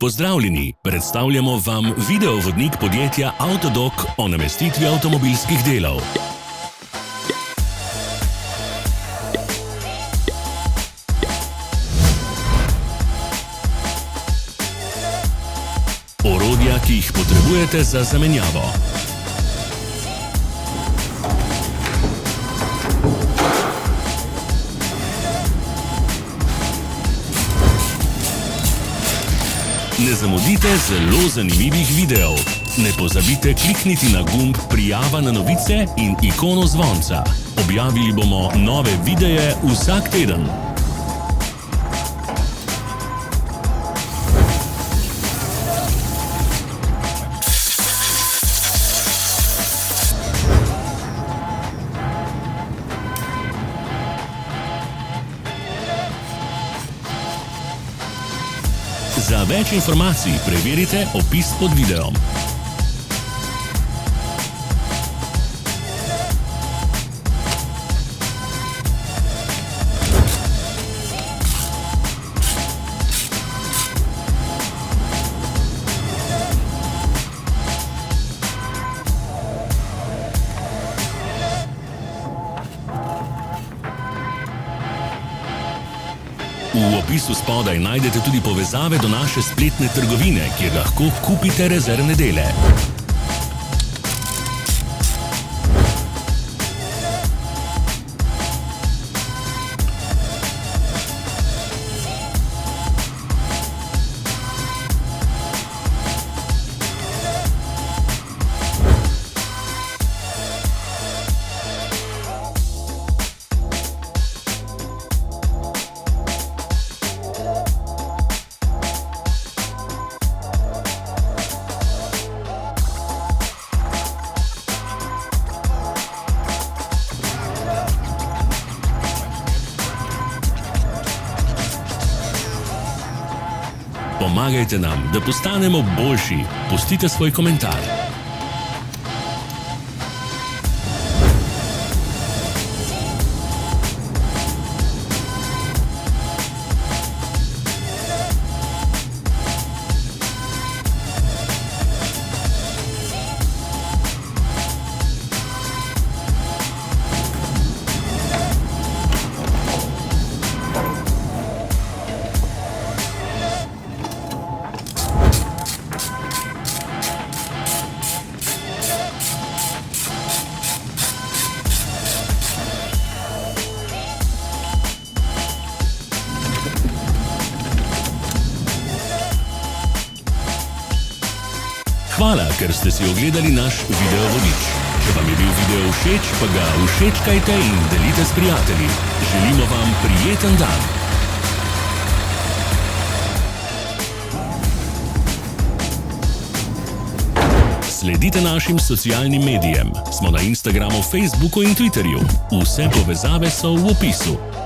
Pozdravljeni, predstavljamo vam videovodnik podjetja Avtodok o namestitvi avtomobilskih delov. Orodja, ki jih potrebujete za zamenjavo. Ne zamudite zelo zanimivih videov. Ne pozabite klikniti na gumb Prijava na novice in ikono zvonca. Objavili bomo nove videe vsak teden. Za več informacij preverite opis pod videom. V opisu spodaj najdete tudi povezave do naše spletne trgovine, kjer lahko kupite rezervne dele. Pomagajte nam, da postanemo boljši. Pustite svoj komentar. Hvala, ker ste si ogledali naš videovodič. Če vam je bil video všeč, pa ga všečkajte in delite s prijatelji. Želimo vam prijeten dan. Sledite našim socialnim medijem. Smo na Instagramu, Facebooku in Twitterju. Vse povezave so v opisu.